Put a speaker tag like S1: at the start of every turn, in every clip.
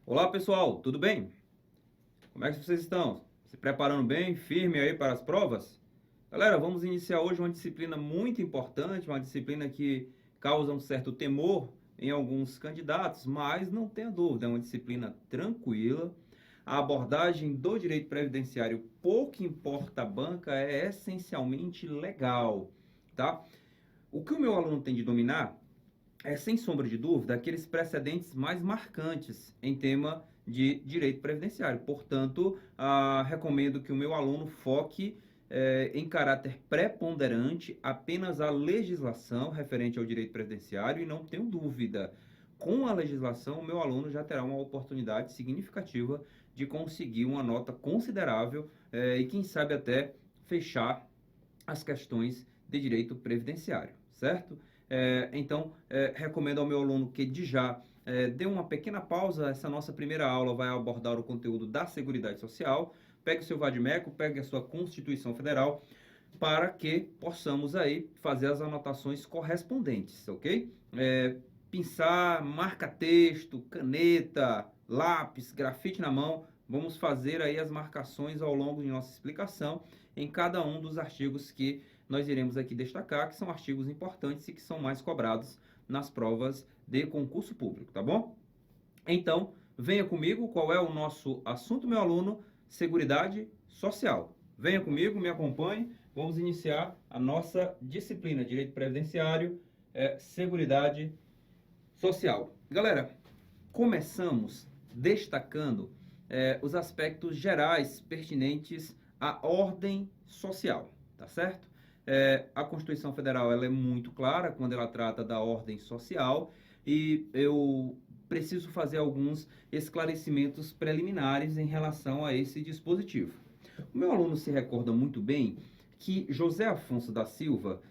S1: Olá pessoal, tudo bem? Como é que vocês estão? Se preparando bem, firme aí para as provas? Galera, vamos iniciar hoje uma disciplina muito importante, uma disciplina que causa um certo temor em alguns candidatos, mas não tenha dúvida, é uma disciplina tranquila. A abordagem do direito previdenciário, pouco importa a banca, é essencialmente legal, tá? O que o meu aluno tem de dominar sem sombra de dúvida, aqueles precedentes mais marcantes em tema de direito previdenciário. Portanto, recomendo que o meu aluno foque em caráter preponderante apenas a legislação referente ao direito previdenciário e não tenho dúvida, com a legislação, o meu aluno já terá uma oportunidade significativa de conseguir uma nota considerável e, quem sabe, até fechar as questões de direito previdenciário, certo? Então, recomendo ao meu aluno que de já dê uma pequena pausa. Essa nossa primeira aula vai abordar o conteúdo da Seguridade Social. Pegue o seu vade-mecum, pegue a sua Constituição Federal, para que possamos aí fazer as anotações correspondentes, ok? Pensar, marca-texto, caneta, lápis, grafite na mão. Vamos fazer aí as marcações ao longo de nossa explicação em cada um dos artigos que nós iremos aqui destacar, que são artigos importantes e que são mais cobrados nas provas de concurso público, tá bom? Então, venha comigo, qual é o nosso assunto, meu aluno? Seguridade Social. Venha comigo, me acompanhe, vamos iniciar a nossa disciplina Direito Previdenciário, Seguridade Social. Galera, começamos destacando os aspectos gerais pertinentes à ordem social, tá certo? A Constituição Federal ela é muito clara quando ela trata da ordem social e eu preciso fazer alguns esclarecimentos preliminares em relação a esse dispositivo. O meu aluno se recorda muito bem que José Afonso da Silva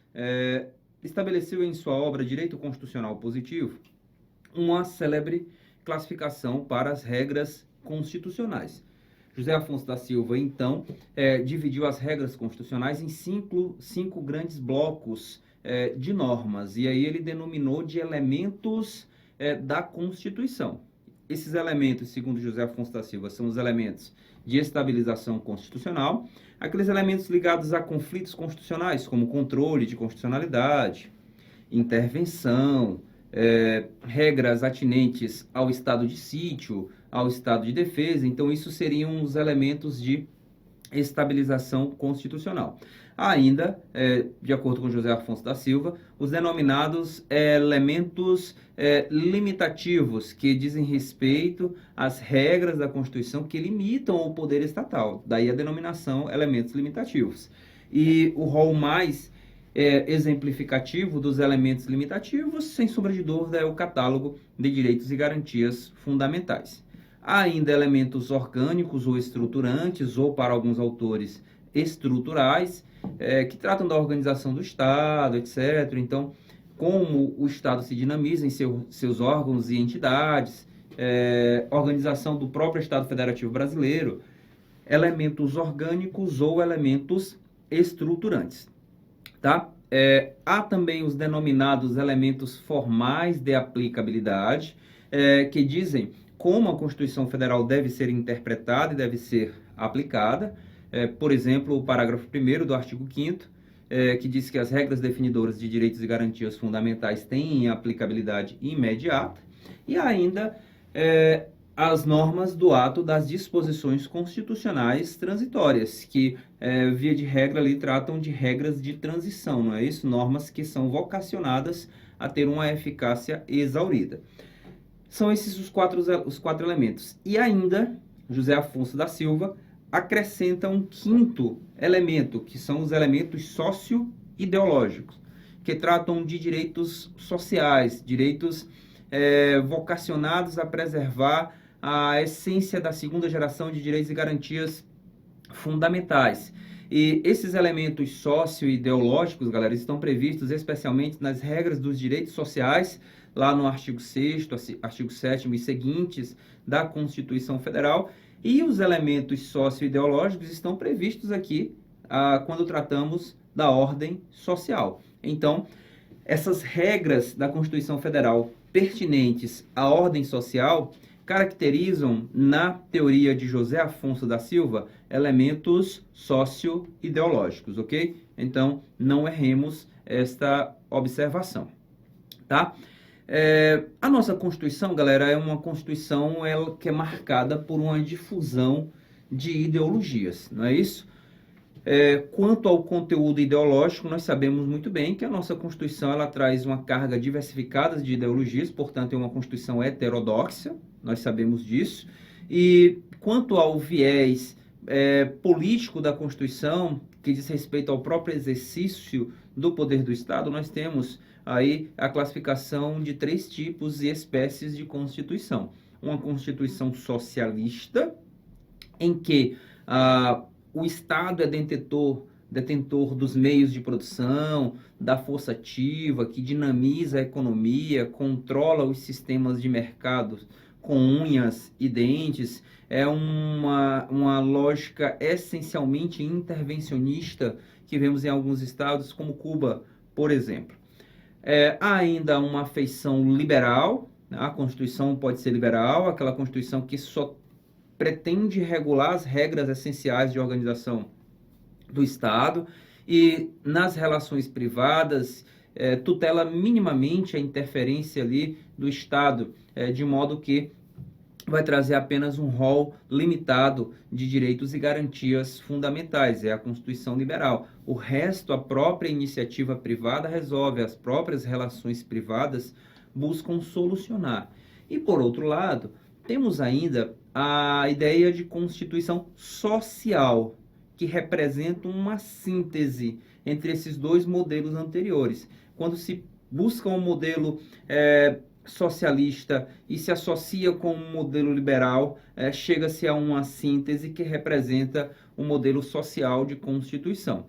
S1: estabeleceu em sua obra Direito Constitucional Positivo uma célebre classificação para as regras constitucionais. José Afonso da Silva, então, dividiu as regras constitucionais em cinco grandes blocos de normas, e aí ele denominou de elementos da Constituição. Esses elementos, segundo José Afonso da Silva, são os elementos de estabilização constitucional, aqueles elementos ligados a conflitos constitucionais, como controle de constitucionalidade, intervenção, regras atinentes ao estado de sítio, ao estado de defesa. Então, isso seriam os elementos de estabilização constitucional. Ainda, de acordo com José Afonso da Silva, os denominados elementos limitativos, que dizem respeito às regras da Constituição que limitam o poder estatal. Daí a denominação elementos limitativos. E o rol mais exemplificativo dos elementos limitativos, sem sombra de dúvida, é o catálogo de direitos e garantias fundamentais. Há ainda elementos orgânicos ou estruturantes, ou para alguns autores, estruturais, que tratam da organização do Estado, etc. Então, como o Estado se dinamiza em seus órgãos e entidades, organização do próprio Estado Federativo Brasileiro, elementos orgânicos ou elementos estruturantes. Tá? Há também os denominados elementos formais de aplicabilidade, que dizem como a Constituição Federal deve ser interpretada e deve ser aplicada. Por exemplo, o parágrafo 1º do artigo 5º, que diz que as regras definidoras de direitos e garantias fundamentais têm aplicabilidade imediata. E ainda as normas do ato das disposições constitucionais transitórias, que, via de regra, ali tratam de regras de transição, não é isso? Normas que são vocacionadas a ter uma eficácia exaurida. São esses os quatro elementos. E ainda, José Afonso da Silva acrescenta um quinto elemento, que são os elementos socio-ideológicos, que tratam de direitos sociais, direitos vocacionados a preservar a essência da segunda geração de direitos e garantias fundamentais. E esses elementos socio-ideológicos, galera, estão previstos especialmente nas regras dos direitos sociais, lá no artigo 6º, artigo 7º e seguintes da Constituição Federal, e os elementos socio-ideológicos estão previstos aqui quando tratamos da ordem social. Então, essas regras da Constituição Federal pertinentes à ordem social, caracterizam, na teoria de José Afonso da Silva, elementos socio-ideológicos, ok? Então, não erremos esta observação, tá? A nossa Constituição, galera, é uma Constituição que é marcada por uma difusão de ideologias, não é isso? Quanto ao conteúdo ideológico, nós sabemos muito bem que a nossa Constituição ela traz uma carga diversificada de ideologias, portanto, é uma Constituição heterodoxa, nós sabemos disso. E quanto ao viés político da Constituição, que diz respeito ao próprio exercício do poder do Estado, nós temos aí a classificação de 3 tipos e espécies de Constituição. Uma Constituição socialista, em que o Estado é detentor dos meios de produção, da força ativa, que dinamiza a economia, controla os sistemas de mercado com unhas e dentes. É uma lógica essencialmente intervencionista que vemos em alguns estados, como Cuba, por exemplo. Há ainda uma feição liberal, a Constituição pode ser liberal, aquela Constituição que só pretende regular as regras essenciais de organização do Estado e nas relações privadas tutela minimamente a interferência ali do Estado, de modo que vai trazer apenas um rol limitado de direitos e garantias fundamentais, é a Constituição liberal. O resto, a própria iniciativa privada resolve, as próprias relações privadas buscam solucionar. E por outro lado, temos ainda a ideia de Constituição social, que representa uma síntese entre esses 2 modelos anteriores. Quando se busca um modelo socialista e se associa com um modelo liberal, chega-se a uma síntese que representa um modelo social de Constituição.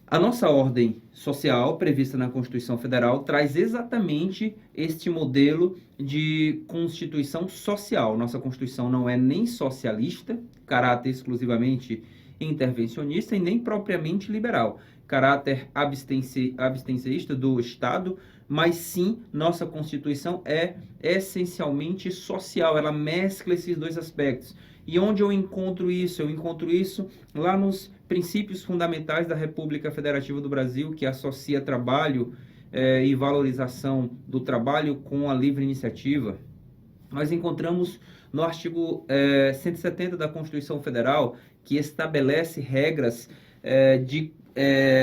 S1: A nossa ordem social, prevista na Constituição Federal, traz exatamente este modelo de Constituição social. Nossa Constituição não é nem socialista, caráter exclusivamente intervencionista, e nem propriamente liberal, caráter abstencionista do Estado, mas sim, nossa Constituição é essencialmente social, ela mescla esses 2 aspectos. E onde eu encontro isso? Eu encontro isso lá nos princípios fundamentais da República Federativa do Brasil, que associa trabalho e valorização do trabalho com a livre iniciativa. Nós encontramos no artigo 170 da Constituição Federal, que estabelece regras de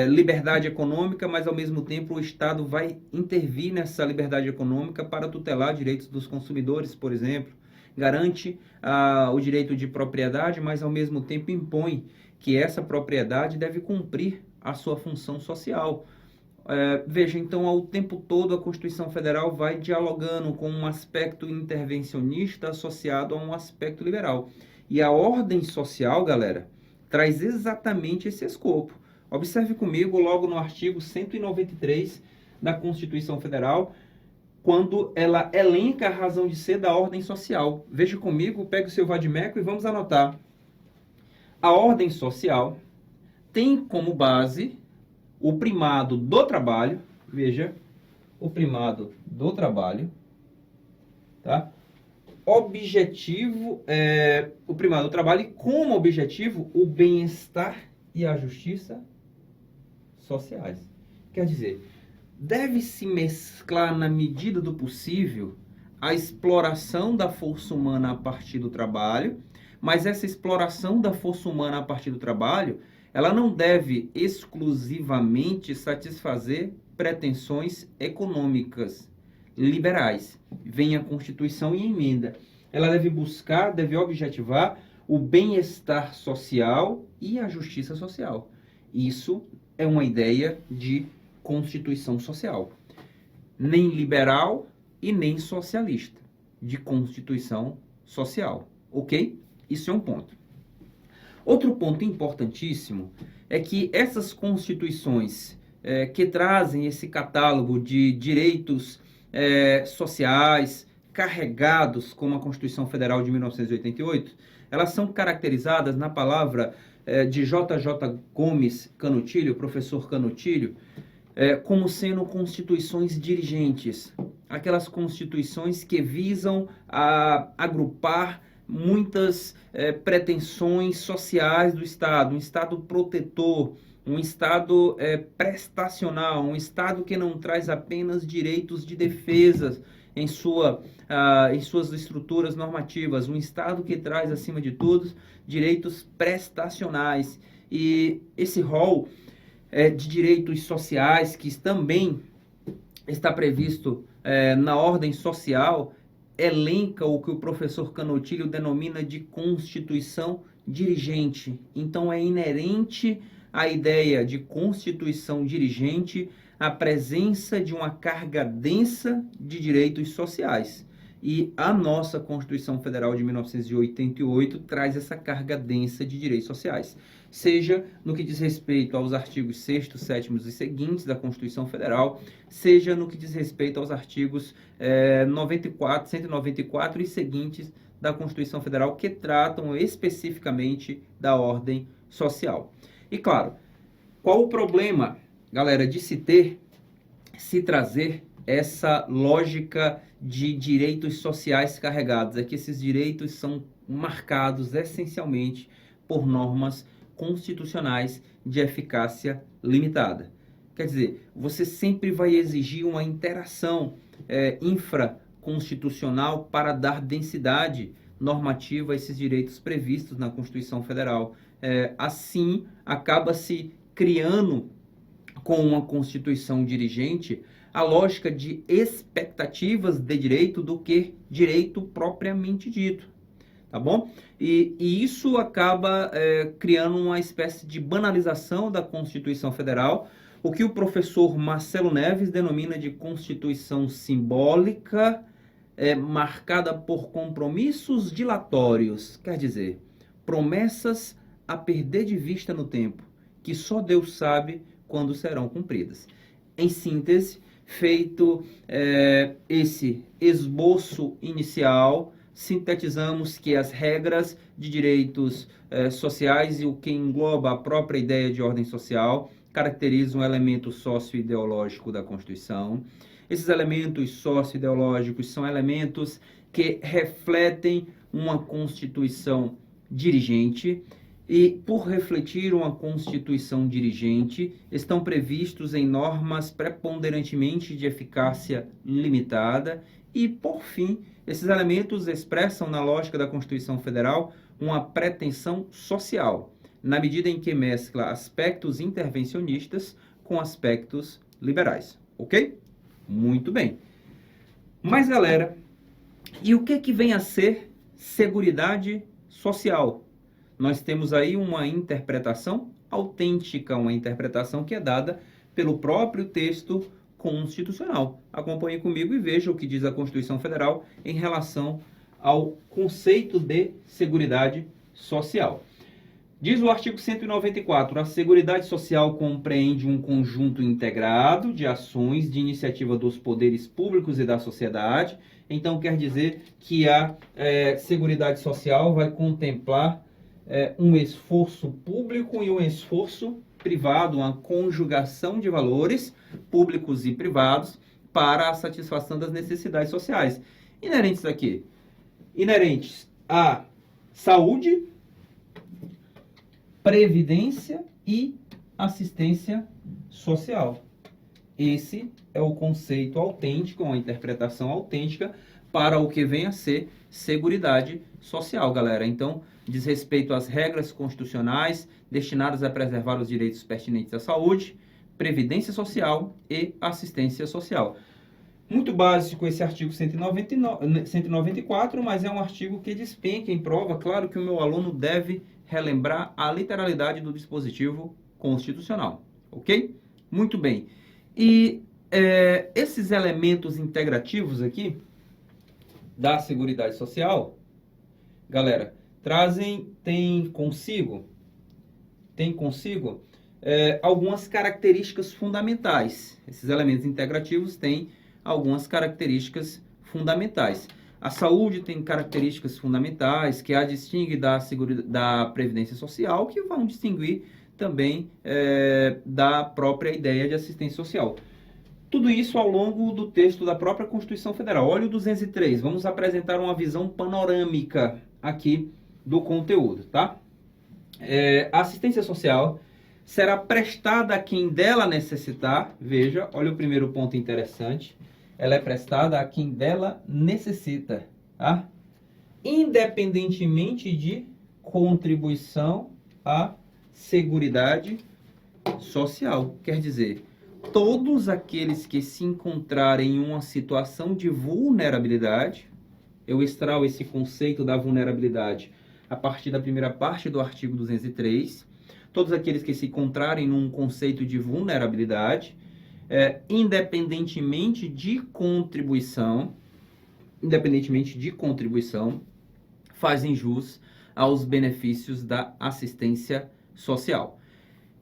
S1: liberdade econômica, mas ao mesmo tempo o Estado vai intervir nessa liberdade econômica para tutelar direitos dos consumidores, por exemplo. Garante o direito de propriedade, mas ao mesmo tempo impõe que essa propriedade deve cumprir a sua função social. Veja, então, ao tempo todo a Constituição Federal vai dialogando com um aspecto intervencionista associado a um aspecto liberal. E a ordem social, galera, traz exatamente esse escopo. Observe comigo logo no artigo 193 da Constituição Federal, quando ela elenca a razão de ser da ordem social. Veja comigo, pegue o seu vadimeco e vamos anotar. A ordem social tem como base o primado do trabalho, veja, o primado do trabalho, tá? Objetivo, o primado do trabalho e como objetivo o bem-estar e a justiça sociais. Quer dizer, deve-se mesclar na medida do possível a exploração da força humana a partir do trabalho, mas essa exploração da força humana a partir do trabalho, ela não deve exclusivamente satisfazer pretensões econômicas liberais. Vem a Constituição e emenda. Ela deve buscar, deve objetivar o bem-estar social e a justiça social. Isso é uma ideia de Constituição social. Nem liberal e nem socialista. De Constituição social. Ok? Isso é um ponto. Outro ponto importantíssimo é que essas constituições que trazem esse catálogo de direitos sociais carregados como a Constituição Federal de 1988, elas são caracterizadas na palavra de J.J. Gomes Canutilho, professor Canutilho, como sendo constituições dirigentes. aquelas constituições que visam agrupar muitas pretensões sociais do Estado, um Estado protetor, um Estado prestacional, um Estado que não traz apenas direitos de defesa em suas estruturas normativas, um Estado que traz, acima de tudo, direitos prestacionais. E esse rol de direitos sociais, que também está previsto na ordem social, elenca o que o professor Canotilho denomina de constituição dirigente. Então, é inerente à ideia de constituição dirigente a presença de uma carga densa de direitos sociais. E a nossa Constituição Federal de 1988 traz essa carga densa de direitos sociais, seja no que diz respeito aos artigos 6º, 7º e seguintes da Constituição Federal, seja no que diz respeito aos artigos 194 e seguintes da Constituição Federal, que tratam especificamente da ordem social. E claro, qual o problema, galera, de se trazer essa lógica de direitos sociais carregados? É que esses direitos são marcados essencialmente por normas constitucionais de eficácia limitada. Quer dizer, você sempre vai exigir uma interação infraconstitucional para dar densidade normativa a esses direitos previstos na Constituição Federal. Assim, acaba-se criando com uma Constituição dirigente a lógica de expectativas de direito do que direito propriamente dito, tá bom? E isso acaba criando uma espécie de banalização da Constituição Federal, o que o professor Marcelo Neves denomina de Constituição simbólica, marcada por compromissos dilatórios, quer dizer, promessas a perder de vista no tempo, que só Deus sabe quando serão cumpridas. Em síntese, feito esse esboço inicial, sintetizamos que as regras de direitos sociais e o que engloba a própria ideia de ordem social caracterizam um elemento sócio-ideológico da Constituição. Esses elementos sócio-ideológicos são elementos que refletem uma Constituição dirigente, e, por refletir uma Constituição dirigente, estão previstos em normas preponderantemente de eficácia limitada e, por fim, esses elementos expressam, na lógica da Constituição Federal, uma pretensão social, na medida em que mescla aspectos intervencionistas com aspectos liberais, ok? Muito bem. Mas, galera, e o que vem a ser Seguridade Social? Nós temos aí uma interpretação autêntica, uma interpretação que é dada pelo próprio texto constitucional. Acompanhe comigo e veja o que diz a Constituição Federal em relação ao conceito de Seguridade Social. Diz o artigo 194, a Seguridade Social compreende um conjunto integrado de ações de iniciativa dos poderes públicos e da sociedade. Então, quer dizer que a Seguridade Social vai contemplar um esforço público e um esforço privado, uma conjugação de valores públicos e privados para a satisfação das necessidades sociais. Inerentes a quê? Inerentes à saúde, previdência e assistência social. Esse é o conceito autêntico, uma interpretação autêntica para o que vem a ser Seguridade Social, galera. Então, diz respeito às regras constitucionais destinadas a preservar os direitos pertinentes à saúde, previdência social e assistência social. Muito básico esse artigo 194, mas é um artigo que despenca em prova. Claro que o meu aluno deve relembrar a literalidade do dispositivo constitucional, ok? Muito bem. E esses elementos integrativos aqui da Seguridade Social, galera, tem consigo algumas características fundamentais. Esses elementos integrativos têm algumas características fundamentais. A saúde tem características fundamentais que a distingue da Previdência Social, que vão distinguir também da própria ideia de assistência social. Tudo isso ao longo do texto da própria Constituição Federal. Olha o 203, vamos apresentar uma visão panorâmica aqui do conteúdo, tá? A assistência social será prestada a quem dela necessitar. Veja, olha o primeiro ponto interessante. Ela é prestada a quem dela necessita, tá? Independentemente de contribuição à Seguridade Social. Quer dizer, todos aqueles que se encontrarem em uma situação de vulnerabilidade, eu extraio esse conceito da vulnerabilidade a partir da primeira parte do artigo 203, todos aqueles que se encontrarem num conceito de vulnerabilidade, independentemente de contribuição, fazem jus aos benefícios da assistência social.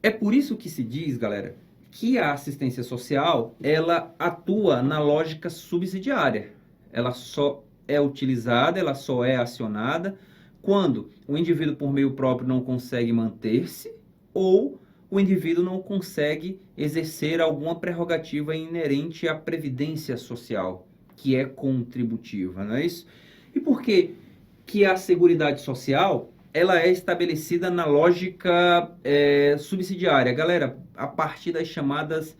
S1: É por isso que se diz, galera, que a assistência social, ela atua na lógica subsidiária. Ela só é utilizada, ela só é acionada quando o indivíduo por meio próprio não consegue manter-se ou o indivíduo não consegue exercer alguma prerrogativa inerente à previdência social, que é contributiva, não é isso? E por que a Seguridade Social ela é estabelecida na lógica subsidiária? Galera, a partir das chamadas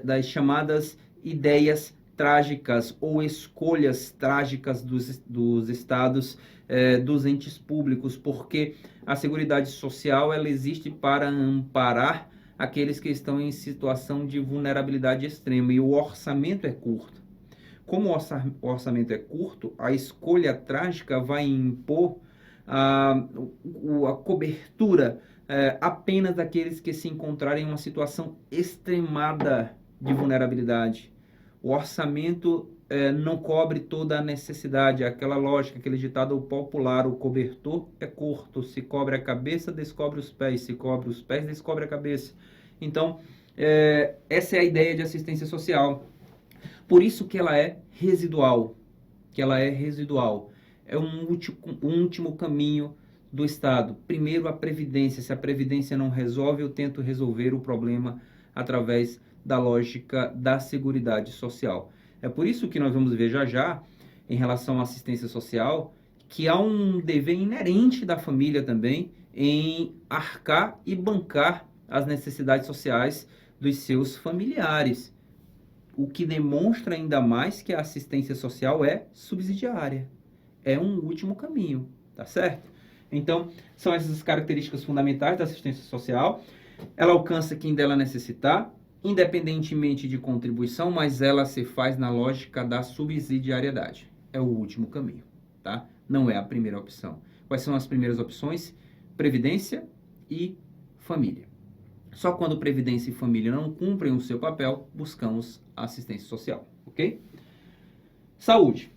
S1: das chamadas ideias trágicas ou escolhas trágicas dos estados, dos entes públicos, porque a Seguridade Social ela existe para amparar aqueles que estão em situação de vulnerabilidade extrema e o orçamento é curto. Como o orçamento é curto, a escolha trágica vai impor a cobertura apenas daqueles que se encontrarem em uma situação extremada de vulnerabilidade. O orçamento não cobre toda a necessidade, aquela lógica, aquele ditado popular, o cobertor é curto, se cobre a cabeça, descobre os pés, se cobre os pés, descobre a cabeça. Então, essa é a ideia de assistência social. Por isso que ela é residual, é um último caminho do Estado. Primeiro a Previdência, se a Previdência não resolve, eu tento resolver o problema através da lógica da Seguridade Social. É por isso que nós vamos ver já, em relação à assistência social, que há um dever inerente da família também em arcar e bancar as necessidades sociais dos seus familiares. O que demonstra ainda mais que a assistência social é subsidiária. É um último caminho, tá certo? Então, são essas características fundamentais da assistência social. Ela alcança quem dela necessitar, independentemente de contribuição, mas ela se faz na lógica da subsidiariedade. É o último caminho, tá? Não é a primeira opção. Quais são as primeiras opções? Previdência e família. Só quando Previdência e família não cumprem o seu papel, buscamos assistência social, ok? Saúde.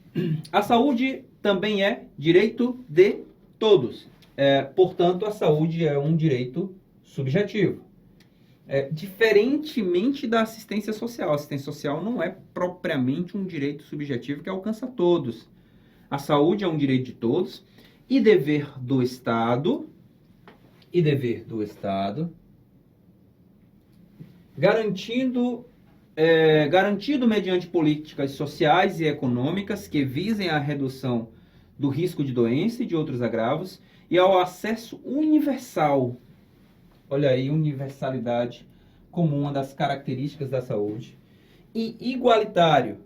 S1: A saúde também é direito de todos. Portanto, a saúde é um direito subjetivo. Diferentemente da assistência social. A assistência social não é propriamente um direito subjetivo que alcança todos. A saúde é um direito de todos e dever do Estado, garantido mediante políticas sociais e econômicas que visem a redução do risco de doença e de outros agravos e ao acesso universal. Olha aí, universalidade como uma das características da saúde. E igualitário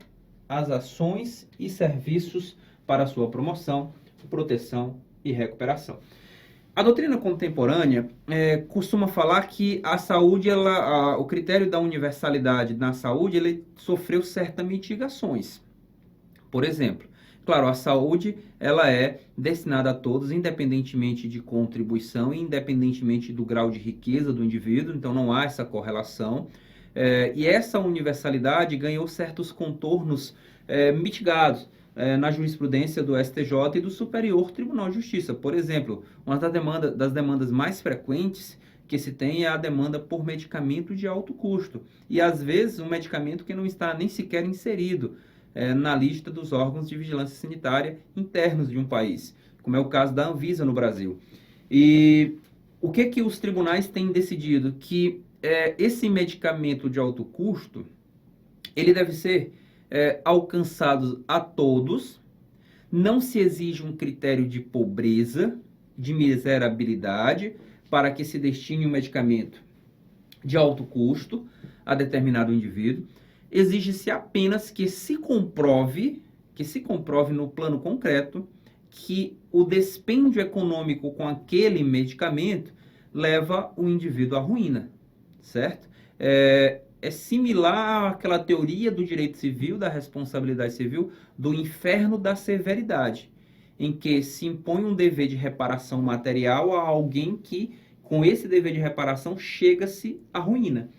S1: às ações e serviços para sua promoção, proteção e recuperação. A doutrina contemporânea costuma falar que a saúde, o critério da universalidade na saúde, ele sofreu certas mitigações. Por exemplo, claro, a saúde ela é destinada a todos, independentemente de contribuição, independentemente do grau de riqueza do indivíduo, então não há essa correlação. E essa universalidade ganhou certos contornos mitigados na jurisprudência do STJ e do Superior Tribunal de Justiça. Por exemplo, uma das demandas mais frequentes que se tem é a demanda por medicamento de alto custo. E, às vezes, um medicamento que não está nem sequer inserido na lista dos órgãos de vigilância sanitária internos de um país, como é o caso da Anvisa no Brasil. E o que os tribunais têm decidido? Que esse medicamento de alto custo, ele deve ser alcançado a todos, não se exige um critério de pobreza, de miserabilidade, para que se destine um medicamento de alto custo a determinado indivíduo. Exige-se apenas que se comprove no plano concreto que o dispêndio econômico com aquele medicamento leva o indivíduo à ruína, certo? É similar àquela teoria do direito civil, da responsabilidade civil, do inferno da severidade, em que se impõe um dever de reparação material a alguém que, com esse dever de reparação, chega-se à ruína.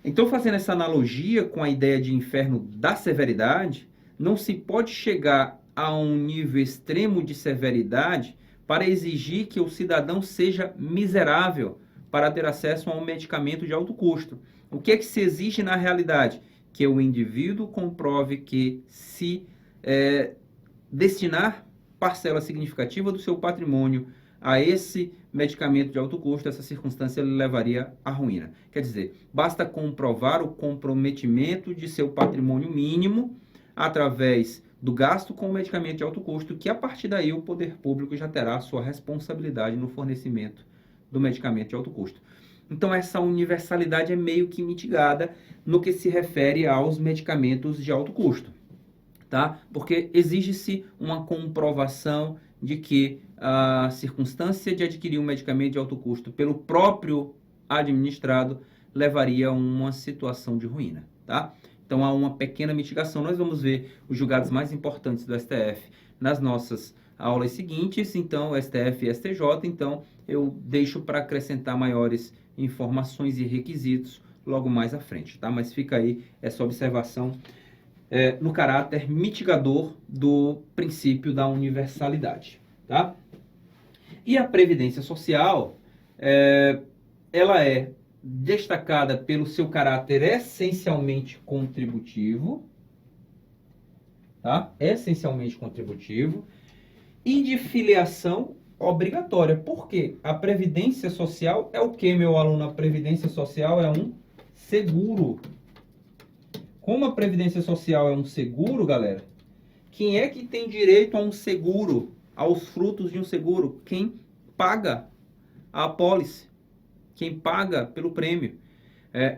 S1: Então, fazendo essa analogia com a ideia de inferno da severidade, não se pode chegar a um nível extremo de severidade para exigir que o cidadão seja miserável para ter acesso a um medicamento de alto custo. O que é que se exige na realidade? Que o indivíduo comprove que se destinar parcela significativa do seu patrimônio a esse medicamento de alto custo, essa circunstância lhe levaria à ruína. Quer dizer, basta comprovar o comprometimento de seu patrimônio mínimo através do gasto com o medicamento de alto custo, que a partir daí o poder público já terá a sua responsabilidade no fornecimento do medicamento de alto custo. Então, essa universalidade é meio que mitigada no que se refere aos medicamentos de alto custo, tá? Porque exige-se uma comprovação de que a circunstância de adquirir um medicamento de alto custo pelo próprio administrado levaria a uma situação de ruína, tá? Então, há uma pequena mitigação. Nós vamos ver os julgados mais importantes do STF nas nossas aulas seguintes, então, STF e STJ. Então, eu deixo para acrescentar maiores informações e requisitos logo mais à frente, tá? Mas fica aí essa observação no caráter mitigador do princípio da universalidade, tá? E a Previdência Social, ela é destacada pelo seu caráter essencialmente contributivo, tá? Essencialmente contributivo e de filiação obrigatória. Por quê? A Previdência Social é o que, meu aluno? A Previdência Social é um seguro. Como a Previdência Social é um seguro, galera, quem é que tem direito a um seguro, aos frutos de um seguro? Quem paga a apólice, quem paga pelo prêmio.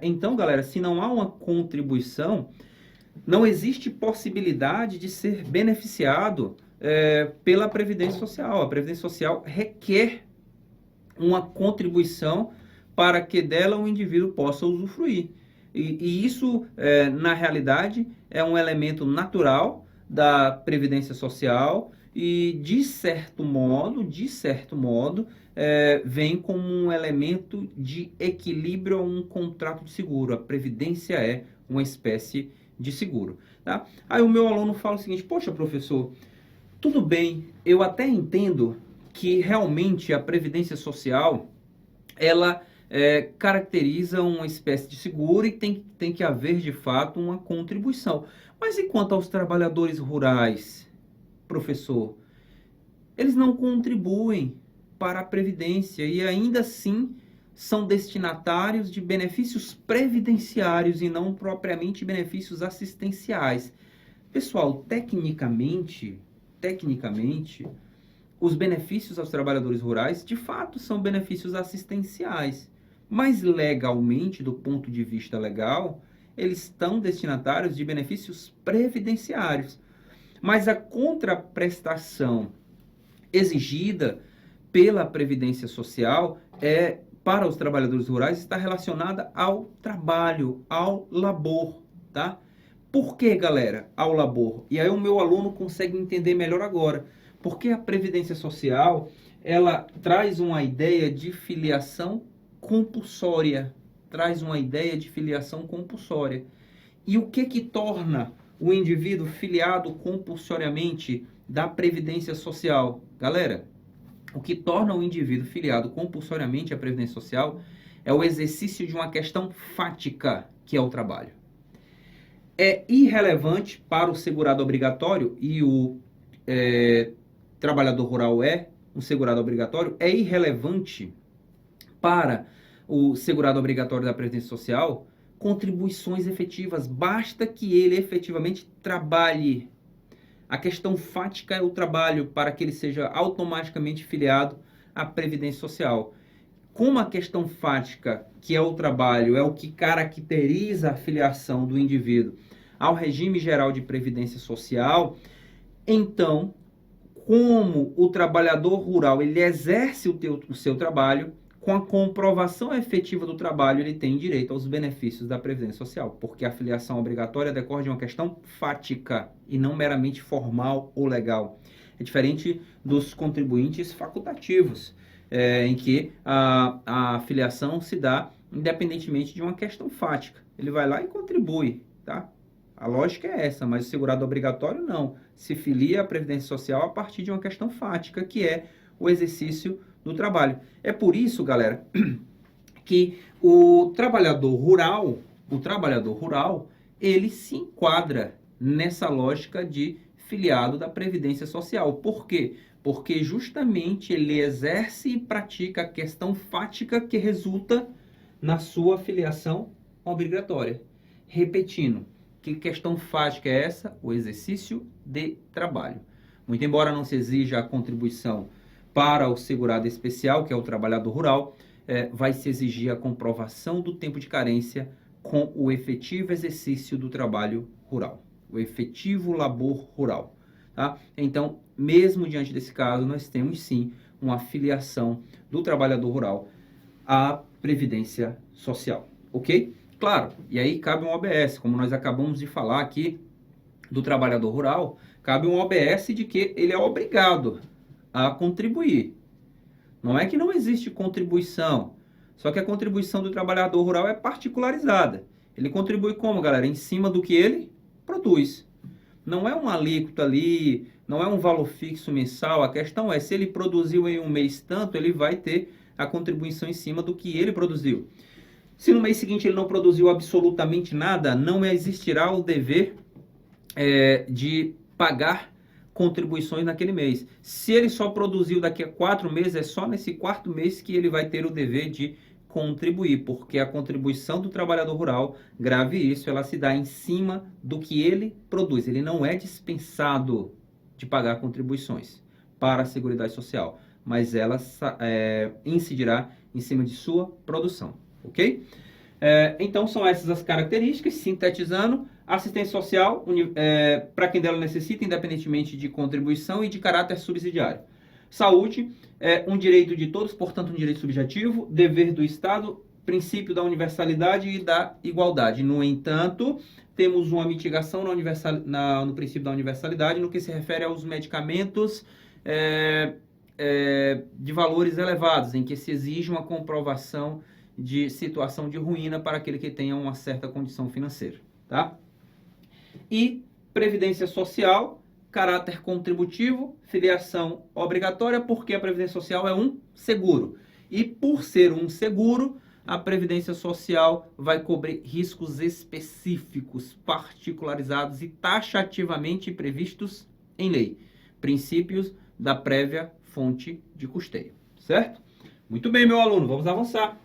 S1: Então, galera, se não há uma contribuição, não existe possibilidade de ser beneficiado pela Previdência Social. A Previdência Social requer uma contribuição para que dela o indivíduo possa usufruir. E isso, na realidade, é um elemento natural da Previdência Social e, de certo modo, vem como um elemento de equilíbrio a um contrato de seguro. A Previdência é uma espécie de seguro, tá? Aí o meu aluno fala o seguinte: poxa, professor, tudo bem, eu até entendo que realmente a Previdência Social, ela caracteriza uma espécie de seguro e tem que haver, de fato, uma contribuição. Mas e quanto aos trabalhadores rurais, professor? Eles não contribuem para a Previdência e ainda assim são destinatários de benefícios previdenciários e não propriamente benefícios assistenciais. Pessoal, tecnicamente, os benefícios aos trabalhadores rurais, de fato, são benefícios assistenciais. Mas legalmente, do ponto de vista legal, eles estão destinatários de benefícios previdenciários. Mas a contraprestação exigida pela Previdência Social para os trabalhadores rurais está relacionada ao trabalho, ao labor, tá? Por que, galera, ao labor? E aí o meu aluno consegue entender melhor agora. Porque a Previdência Social, ela traz uma ideia de filiação compulsória. E o que torna o indivíduo filiado compulsoriamente da Previdência Social? Galera, o que torna o indivíduo filiado compulsoriamente à Previdência Social é o exercício de uma questão fática, que é o trabalho. É irrelevante para o segurado obrigatório, e o trabalhador rural é um segurado obrigatório, é irrelevante para o segurado obrigatório da Previdência Social contribuições efetivas, basta que ele efetivamente trabalhe. A questão fática é o trabalho para que ele seja automaticamente filiado à Previdência Social. Como a questão fática, que é o trabalho, é o que caracteriza a filiação do indivíduo ao regime geral de Previdência Social, então, como o trabalhador rural ele exerce o seu trabalho, com a comprovação efetiva do trabalho, ele tem direito aos benefícios da Previdência Social, porque a filiação obrigatória decorre de uma questão fática e não meramente formal ou legal. É diferente dos contribuintes facultativos, em que a filiação se dá independentemente de uma questão fática. Ele vai lá e contribui, tá? A lógica é essa, mas o segurado obrigatório não. Se filia à Previdência Social a partir de uma questão fática, que é o exercício do trabalho. É por isso, galera, que o trabalhador rural, ele se enquadra nessa lógica de filiado da Previdência Social. Por quê? Porque justamente ele exerce e pratica a questão fática que resulta na sua filiação obrigatória. Repetindo, que questão fática é essa? O exercício de trabalho. Muito embora não se exija a contribuição para o segurado especial, que é o trabalhador rural, vai se exigir a comprovação do tempo de carência com o efetivo exercício do trabalho rural, o efetivo labor rural. Tá? Então, mesmo diante desse caso, nós temos sim uma filiação do trabalhador rural à Previdência Social, ok? Claro, e aí cabe um OBS, como nós acabamos de falar aqui do trabalhador rural, cabe um OBS de que ele é obrigado a contribuir. Não é que não existe contribuição, só que a contribuição do trabalhador rural é particularizada. Ele contribui como, galera? Em cima do que ele produz. Não é uma alíquota ali, não é um valor fixo mensal. A questão é, se ele produziu em um mês tanto, ele vai ter a contribuição em cima do que ele produziu. Se no mês seguinte ele não produziu absolutamente nada, não existirá o dever de pagar contribuições naquele mês. Se ele só produziu daqui a 4 meses, é só nesse 4º mês que ele vai ter o dever de contribuir, porque a contribuição do trabalhador rural, grave isso, ela se dá em cima do que ele produz. Ele não é dispensado de pagar contribuições para a Seguridade Social, mas ela incidirá em cima de sua produção, ok? Então são essas as características, sintetizando: assistência social para quem dela necessita, independentemente de contribuição, e de caráter subsidiário. Saúde é um direito de todos, portanto um direito subjetivo, dever do Estado, princípio da universalidade e da igualdade. No entanto, temos uma mitigação no princípio da universalidade no que se refere aos medicamentos de valores elevados, em que se exige uma comprovação de situação de ruína para aquele que tenha uma certa condição financeira, tá? E Previdência Social, caráter contributivo, filiação obrigatória, porque a Previdência Social é um seguro. E por ser um seguro, a Previdência Social vai cobrir riscos específicos, particularizados e taxativamente previstos em lei. Princípios da prévia fonte de custeio, certo? Muito bem, meu aluno, vamos avançar.